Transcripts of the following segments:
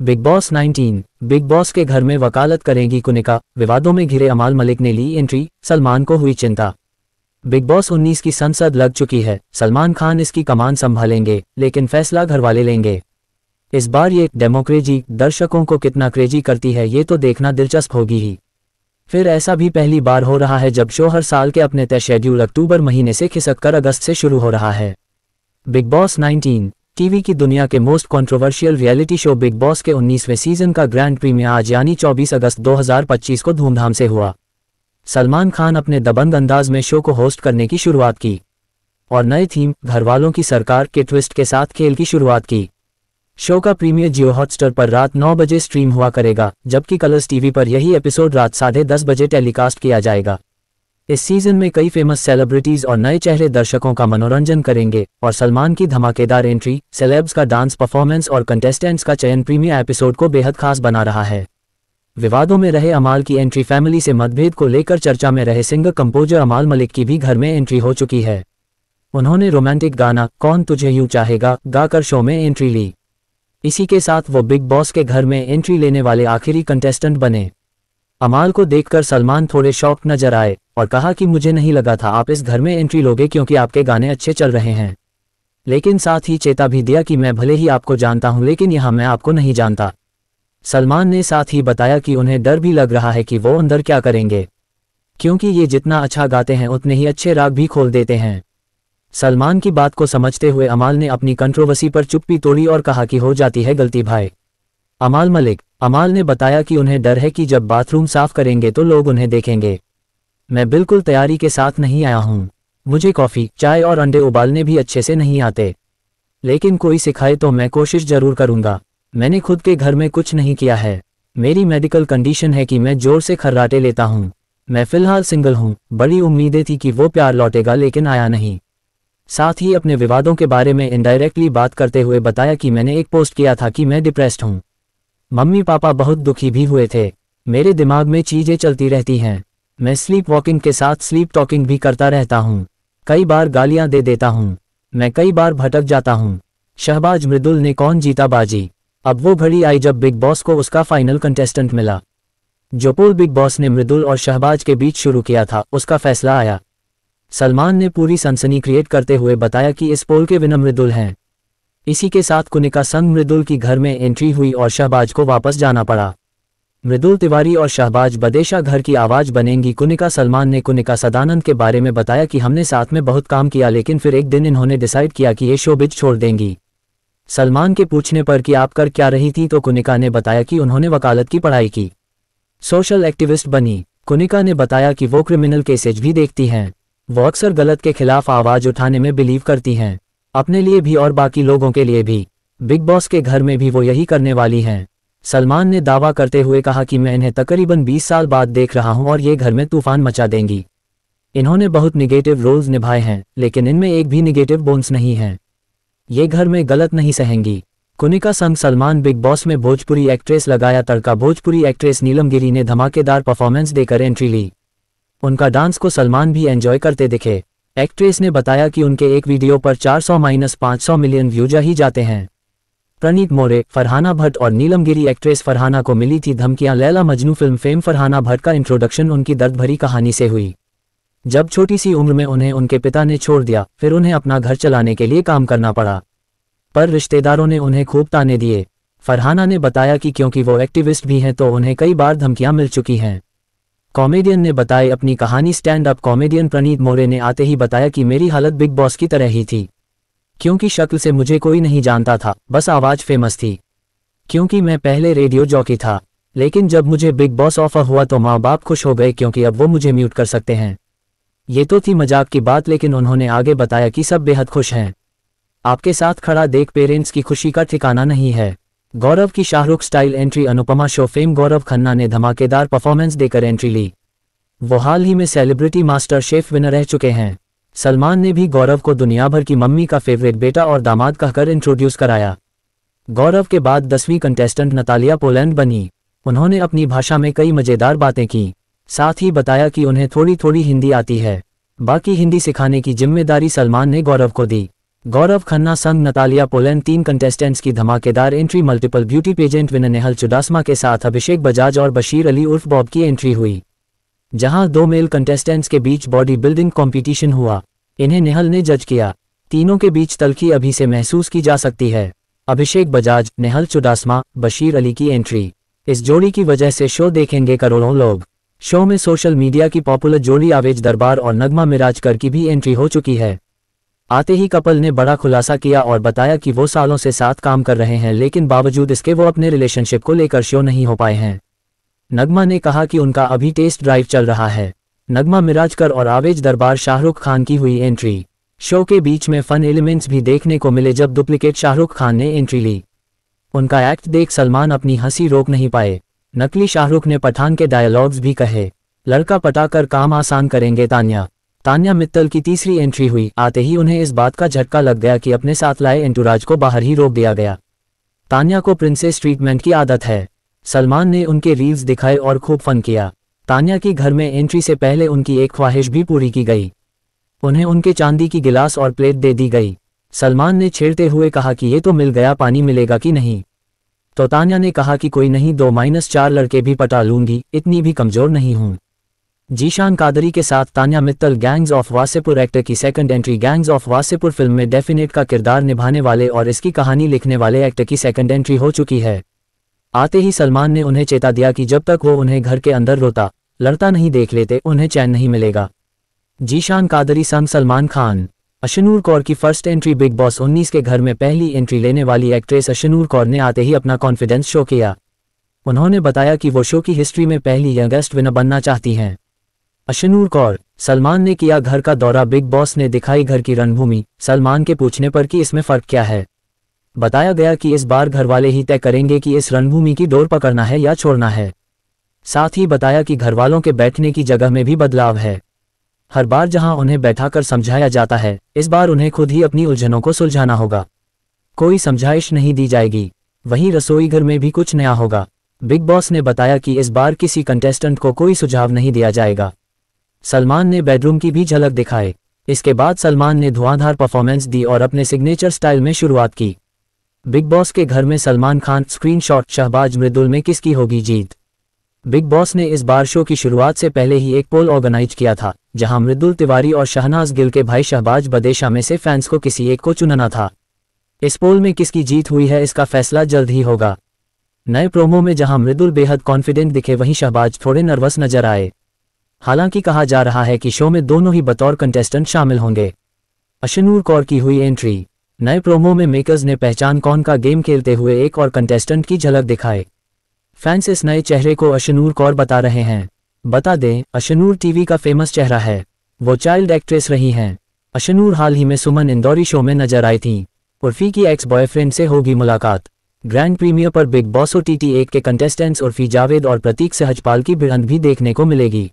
Big boss 19। Big boss के घर में वकालत करेंगी कुनिका, विवादों में घिरे अमाल मलिक ने ली एंट्री, सलमान को हुई चिंता। बिग बॉस 19 की संसद लग चुकी है, सलमान खान इसकी कमान संभालेंगे, लेकिन फैसला घरवाले लेंगे। इस बार ये डेमोक्रेसी दर्शकों को कितना क्रेजी करती है ये तो देखना दिलचस्प होगी ही। फिर ऐसा भी पहली बार हो रहा है जब शो हर साल के अपने तय शेड्यूल अक्टूबर महीने से खिसककर अगस्त से शुरू हो रहा है। बिग बॉस 19 टीवी की दुनिया के most controversial reality show big boss के 19वें सीजन का ग्रैंड प्रीमियर आज यानी 24 अगस्त 2025 को धूमधाम से हुआ। सलमान खान अपने दबंग अंदाज में शो को होस्ट करने की शुरुआत की और नए थीम घरवालों की सरकार के ट्विस्ट के साथ खेल की शुरुआत की। शो का प्रीमियर जियो हॉटस्टार पर रात 9 बजे स्ट्रीम हुआ करेगा, जबकि कलर्स टीवी पर यही एपिसोड रात 10:30 बजे टेलीकास्ट किया जाएगा। इस सीजन में कई फेमस सेलिब्रिटीज और नए चेहरे दर्शकों का मनोरंजन करेंगे और सलमान की धमाकेदार एंट्री, सेलेब्स का डांस परफॉर्मेंस और कंटेस्टेंट्स का चयन प्रीमियर एपिसोड को बेहद खास बना रहा है। विवादों में रहे अमाल की एंट्री, फैमिली से मतभेद को लेकर चर्चा में रहे सिंगर कंपोजर अमाल मलिक की भी घर में एंट्री हो चुकी है। उन्होंने रोमांटिक गाना कौन तुझे यूं चाहेगा गाकर शो में एंट्री ली। इसी के साथ वो बिग बॉस के घर में एंट्री लेने वाले आखिरी कंटेस्टेंट बने। अमाल को देखकर सलमान थोड़े शॉक नजर आए और कहा कि मुझे नहीं लगा था आप इस घर में एंट्री लोगे क्योंकि आपके गाने अच्छे चल रहे हैं, लेकिन साथ ही चेता भी दिया कि मैं भले ही आपको जानता हूं लेकिन यहां मैं आपको नहीं जानता। सलमान ने साथ ही बताया कि उन्हें डर भी लग रहा है कि वो अंदर क्या करेंगे, क्योंकि ये जितना अच्छा गाते हैं उतने ही अच्छे राग भी खोल देते हैं। सलमान की बात को समझते हुए अमाल ने अपनी कंट्रोवर्सी पर चुप्पी तोड़ी और कहा कि हो जाती है गलती भाई। अमाल मलिक अमाल ने बताया कि उन्हें डर है कि जब बाथरूम साफ करेंगे तो लोग उन्हें देखेंगे। मैं बिल्कुल तैयारी के साथ नहीं आया हूं, मुझे कॉफ़ी, चाय और अंडे उबालने भी अच्छे से नहीं आते, लेकिन कोई सिखाए तो मैं कोशिश जरूर करूंगा। मैंने खुद के घर में कुछ नहीं किया है, मेरी मेडिकल कंडीशन है कि मैं जोर से खर्राटे लेता हूं। मैं फिलहाल सिंगल हूं, बड़ी उम्मीदें थी कि वो प्यार लौटेगा लेकिन आया नहीं। साथ ही अपने विवादों के बारे में इनडायरेक्टली बात करते हुए बताया कि मैंने एक पोस्ट किया था कि मैं डिप्रेस्ड हूं। मम्मी पापा बहुत दुखी भी हुए थे, मेरे दिमाग में चीजें चलती रहती हैं। मैं स्लीप वॉकिंग के साथ स्लीप टॉकिंग भी करता रहता हूं, कई बार गालियां दे देता हूं, मैं कई बार भटक जाता हूं। शहबाज मृदुल ने कौन जीता बाजी। अब वो घड़ी आई जब बिग बॉस को उसका फाइनल कंटेस्टेंट मिला। जो पोल बिग बॉस ने मृदुल और शहबाज के बीच शुरू किया था उसका फैसला आया। सलमान ने पूरी सनसनी क्रिएट करते हुए बताया कि इस पोल के विनर मृदुल हैं। इसी के साथ कुनिका संग मृदुल की घर में एंट्री हुई और शहबाज को वापस जाना पड़ा। मृदुल तिवारी और शहबाज बदेशा घर की आवाज बनेंगी कुनिका। सलमान ने कुनिका सदानंद के बारे में बताया कि हमने साथ में बहुत काम किया लेकिन फिर एक दिन इन्होंने डिसाइड किया कि ये शोबिज छोड़ देंगी। सलमान के पूछने पर कि आप कर क्या रही थी तो कुनिका ने बताया कि उन्होंने वकालत की पढ़ाई की, सोशल एक्टिविस्ट बनी। कुनिका ने बताया कि वो क्रिमिनल केसेज भी देखती हैं, वो अक्सर गलत के खिलाफ आवाज उठाने में बिलीव करती हैं, अपने लिए भी और बाकी लोगों के लिए भी। बिग बॉस के घर में भी वो यही करने वाली हैं। सलमान ने दावा करते हुए कहा कि मैं इन्हें तकरीबन 20 साल बाद देख रहा हूं और ये घर में तूफान मचा देंगी। इन्होंने बहुत निगेटिव रोल्स निभाए हैं लेकिन इनमें एक भी निगेटिव बोन्स नहीं है, ये घर में गलत नहीं सहेंगी। कुनिका संग सलमान बिग बॉस में भोजपुरी एक्ट्रेस लगाया तड़का। भोजपुरी एक्ट्रेस नीलम गिरी ने धमाकेदार परफॉर्मेंस देकर एंट्री ली। उनका डांस को सलमान भी एंजॉय करते दिखे। एक्ट्रेस ने बताया कि उनके एक वीडियो पर 400-500 मिलियन व्यूज ही जाते हैं। प्रणीत मोरे, फरहाना भट्ट और नीलम गिरी। एक्ट्रेस फरहाना को मिली थी धमकियां। लैला मजनू फिल्म फेम फरहाना भट्ट का इंट्रोडक्शन उनकी दर्द भरी कहानी से हुई। जब छोटी सी उम्र में उन्हें उनके पिता ने छोड़ दिया, फिर उन्हें अपना घर चलाने के लिए काम करना पड़ा, पर रिश्तेदारों ने उन्हें खूब ताने दिए। फरहाना ने बताया कि क्योंकि वो एक्टिविस्ट भी हैं तो उन्हें कई बार धमकियां मिल चुकी हैं। कॉमेडियन ने बताई अपनी कहानी। स्टैंड अप कॉमेडियन प्रणीत मोरे ने आते ही बताया कि मेरी हालत बिग बॉस की तरह ही थी, क्योंकि शक्ल से मुझे कोई नहीं जानता था, बस आवाज फेमस थी, क्योंकि मैं पहले रेडियो जॉकी था। लेकिन जब मुझे बिग बॉस ऑफर हुआ तो माँ बाप खुश हो गए क्योंकि अब वो मुझे म्यूट कर सकते हैं। ये तो थी मजाक की बात, लेकिन उन्होंने आगे बताया कि सब बेहद खुश हैं। आपके साथ खड़ा देख पेरेंट्स की खुशी का ठिकाना नहीं है। गौरव की Shahrukh style entry. Anupama show fame Gaurav Khanna ने धमाकेदार परफॉर्मेंस देकर एंट्री ली। वो हाल ही में सेलिब्रिटी मास्टर शेफ विनर रह चुके हैं। सलमान ने भी गौरव को दुनिया भर की मम्मी का फेवरेट बेटा और दामाद कहकर इंट्रोड्यूस कराया। गौरव के बाद 10वीं कंटेस्टेंट नतालिया पोलैंड बनी। उन्होंने अपनी भाषा में कई मजेदार बातें की, साथ ही बताया कि उन्हें थोड़ी थोड़ी हिंदी आती है, बाकी हिंदी सिखाने की जिम्मेदारी सलमान ने गौरव को दी। गौरव खन्ना संग नतालिया पोलन 3 कंटेस्टेंट्स की धमाकेदार entry. Multiple beauty pageant winner Nehal Chudasama के साथ अभिषेक बजाज और बशीर अली उर्फ बॉब की एंट्री हुई, जहां 2 मेल कंटेस्टेंट्स के बीच बॉडी बिल्डिंग कंपटीशन हुआ। इन्हें नेहल ने जज किया। तीनों के बीच तल्खी अभी से महसूस की जा सकती है। अभिषेक बजाज, नेहल चुडासमा, बशीर अली की एंट्री। इस जोड़ी की वजह से शो देखेंगे करोड़ों लोग। शो में सोशल मीडिया की पॉपुलर जोड़ी आवेज दरबार और नगमा मिराजकर की भी एंट्री हो चुकी है। आते ही कपल ने बड़ा खुलासा किया और बताया कि वो सालों से साथ काम कर रहे हैं, लेकिन बावजूद इसके वो अपने रिलेशनशिप को लेकर शो नहीं हो पाए हैं। नगमा ने कहा कि उनका अभी टेस्ट ड्राइव चल रहा है। नगमा मिराजकर और आवेज दरबार शाहरुख खान की हुई एंट्री। शो के बीच में फन एलिमेंट्स भी देखने को मिले जब डुप्लीकेट शाहरुख खान ने एंट्री ली। उनका एक्ट देख सलमान अपनी हंसी रोक नहीं पाए। नकली शाहरुख ने पठान के डायलॉग्स भी कहे। लड़का पटाकर काम आसान करेंगे तान्या मित्तल की तीसरी एंट्री हुई। आते ही उन्हें इस बात का झटका लग गया कि अपने साथ लाए एंटूराज को बाहर ही रोक दिया गया। तान्या को प्रिंसेस ट्रीटमेंट की आदत है। सलमान ने उनके रील्स दिखाए और खूब फन किया। तान्या की घर में एंट्री से पहले उनकी एक ख्वाहिश भी पूरी की गई। उन्हें उनके चांदी की गिलास और प्लेट दे दी गई। सलमान ने छेड़ते हुए कहा कि ये तो मिल गया, पानी मिलेगा कि नहीं? तो तान्या ने कहा कि कोई नहीं, 2-4 लड़के भी पटा लूंगी, इतनी भी कमजोर नहीं हूं। जीशान कादरी के साथ Tanya Mittal Gangs of Wasseypur actor की second entry. Gangs of Wasseypur film में डेफिनेट का किरदार निभाने वाले और इसकी कहानी लिखने वाले एक्टर की सेकंड एंट्री हो चुकी है। आते ही सलमान ने उन्हें चेता दिया कि जब तक वो उन्हें घर के अंदर रोता लड़ता नहीं देख लेते, उन्हें चैन नहीं मिलेगा। जीशान कादरी संग सलमान खान। अशनूर कौर की फर्स्ट एंट्री। बिग बॉस 19 के घर में पहली एंट्री लेने वाली एक्ट्रेस अशनूर कौर ने आते ही अपना कॉन्फिडेंस शो किया। उन्होंने बताया कि वो शो की हिस्ट्री में पहली यंगेस्ट विनर बनना चाहती हैं। अशनूर कौर। सलमान ने किया घर का दौरा। बिग बॉस ने दिखाई घर की रणभूमि। सलमान के पूछने पर कि इसमें फर्क क्या है, बताया गया कि इस बार घरवाले ही तय करेंगे कि इस रणभूमि की डोर पकड़ना है या छोड़ना है। साथ ही बताया कि घरवालों के बैठने की जगह में भी बदलाव है। हर बार जहां उन्हें बैठाकर समझाया जाता है, इस बार उन्हें खुद ही अपनी उलझनों को सुलझाना होगा। कोई समझाइश नहीं दी जाएगी। वहीं रसोई घर में भी कुछ नया होगा। बिग बॉस ने बताया कि इस बार किसी कंटेस्टेंट को कोई सुझाव नहीं दिया जाएगा। सलमान ने बेडरूम की भी झलक दिखाई। इसके बाद सलमान ने धुआंधार परफॉर्मेंस दी और अपने सिग्नेचर स्टाइल में शुरुआत की। बिग बॉस के घर में सलमान खान। स्क्रीनशॉट। शहबाज मृदुल में किसकी होगी जीत? बिग बॉस ने इस बार शो की शुरुआत से पहले ही एक पोल ऑर्गेनाइज किया था, जहां मृदुल तिवारी और शहनाज गिल के भाई शहबाज बदेशा में से फैंस को किसी एक को चुनना था। इस पोल में किसकी जीत हुई है, इसका फैसला जल्द ही होगा। नए प्रोमो में जहां मृदुल बेहद कॉन्फिडेंट दिखे, वहीं शहबाज थोड़े नर्वस नजर आए। हालांकि कहा जा रहा है कि शो में दोनों ही बतौर कंटेस्टेंट शामिल होंगे। अशनूर कौर की हुई एंट्री। नए प्रोमो में मेकर्स ने पहचान कौन का गेम खेलते हुए एक और कंटेस्टेंट की झलक दिखाई। फैंस इस नए चेहरे को अशनूर कौर बता रहे हैं। बता दें, अशनूर टीवी का फेमस चेहरा है। वो चाइल्ड एक्ट्रेस रही हैं। अशनूर हाल ही में सुमन इंदौरी शो में नजर आई थीं। उर्फी की एक्स बॉयफ्रेंड से होगी मुलाकात। ग्रैंड प्रीमियर पर बिग बॉस OTT 1 के कंटेस्टेंट्स उर्फी जावेद और प्रतीक सहजपाल की भिड़ंत भी देखने को मिलेगी।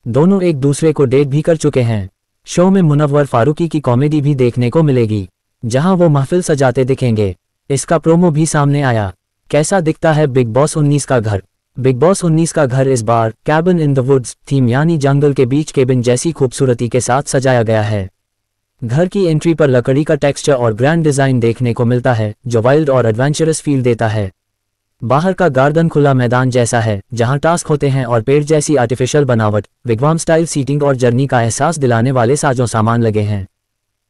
दोनों एक दूसरे को डेट भी कर चुके हैं। शो में मुनव्वर फारूकी की कॉमेडी भी देखने को मिलेगी, जहां वो महफिल सजाते दिखेंगे। इसका प्रोमो भी सामने आया। कैसा दिखता है बिग बॉस 19 का घर? बिग बॉस 19 का घर इस बार cabin in the woods theme यानी जंगल के बीच केबिन जैसी खूबसूरती के साथ सजाया गया है। घर की एंट्री पर लकड़ी का टेक्सचर और ग्रैंड डिजाइन देखने को मिलता है, जो वाइल्ड और एडवेंचरस फील देता है। बाहर का गार्डन खुला मैदान जैसा है, जहां टास्क होते हैं और पेड़ जैसी आर्टिफिशियल बनावट, विगवाम स्टाइल सीटिंग और जर्नी का एहसास दिलाने वाले साजो सामान लगे हैं।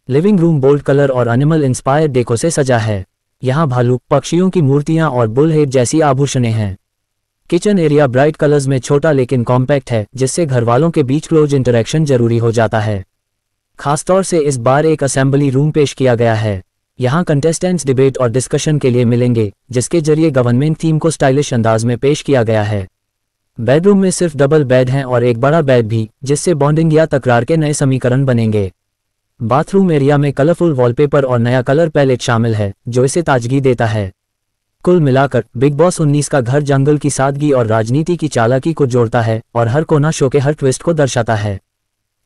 लिविंग रूम बोल्ड कलर और एनिमल इंस्पायर्ड डेको से सजा है। यहाँ भालू, पक्षियों की मूर्तियां और बुलहेड जैसी आभूषणें हैं। किचन एरिया ब्राइट कलर्स में छोटा लेकिन कॉम्पैक्ट है, जिससे घरवालों के बीच क्लोज इंटरेक्शन जरूरी हो जाता है। खासतौर से इस बार एक असेंबली रूम पेश किया गया है। यहाँ कंटेस्टेंट्स डिबेट और डिस्कशन के लिए मिलेंगे, जिसके जरिए गवर्नमेंट थीम को स्टाइलिश अंदाज में पेश किया गया है। बेडरूम में सिर्फ डबल बेड हैं और एक बड़ा बेड भी, जिससे बॉन्डिंग या तकरार के नए समीकरण बनेंगे। बाथरूम एरिया में कलरफुल वॉलपेपर और नया कलर पैलेट शामिल है, जो इसे ताजगी देता है। कुल मिलाकर बिग बॉस 19 का घर जंगल की सादगी और राजनीति की चालाकी को जोड़ता है और हर कोना शो के हर ट्विस्ट को दर्शाता है।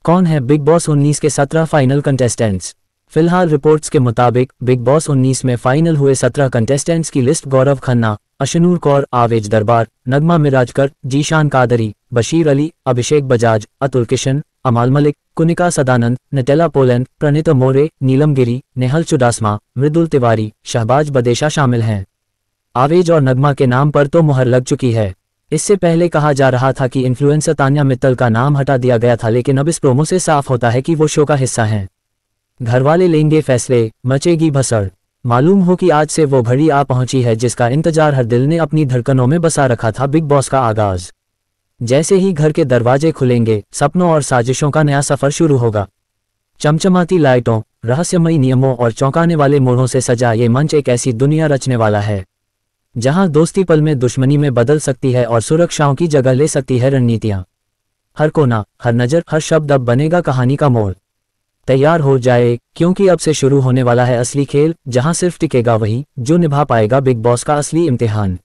कौन है बिग बॉस 19 के 17 फाइनल कंटेस्टेंट्स? फिलहाल रिपोर्ट्स के मुताबिक बिग बॉस 19 में फाइनल हुए 17 कंटेस्टेंट्स की लिस्ट गौरव खन्ना, अशनूर कौर, आवेज दरबार, नगमा मिराजकर, जीशान कादरी, बशीर अली, अभिषेक बजाज, अतुल किशन, अमाल मलिक, कुनिका सदानंद, नटेला पोलैंड, प्रणीत मोरे, नीलम गिरी, नेहल चुडासमा, मृदुल तिवारी, शहबाज बदेशा शामिल हैं। आवेज और नगमा के नाम पर तो मुहर लग चुकी है। इससे पहले कहा जा रहा था कि इन्फ्लुएंसर तान्या मित्तल का नाम हटा दिया गया था, लेकिन अब इस प्रोमो से साफ होता है कि वो शो का हिस्सा हैं। घरवाले लेंगे फैसले, मचेगी भसड़। मालूम हो कि आज से वो घड़ी आ पहुंची है जिसका इंतजार हर दिल ने अपनी धड़कनों में बसा रखा था। बिग बॉस का आगाज जैसे ही घर के दरवाजे खुलेंगे, सपनों और साजिशों का नया सफर शुरू होगा। चमचमाती लाइटों, रहस्यमयी नियमों और चौंकाने वाले मोड़ों से सजा ये मंच एक ऐसी दुनिया रचने वाला है जहां दोस्ती पल में दुश्मनी में बदल सकती है और सुरक्षाओं की जगह ले सकती है रणनीतियां। हर कोना, हर नज़र, हर शब्द अब बनेगा कहानी का मोड़। तैयार हो जाए, क्योंकि अब से शुरू होने वाला है असली खेल, जहां सिर्फ टिकेगा वही जो निभा पाएगा बिग बॉस का असली इम्तिहान।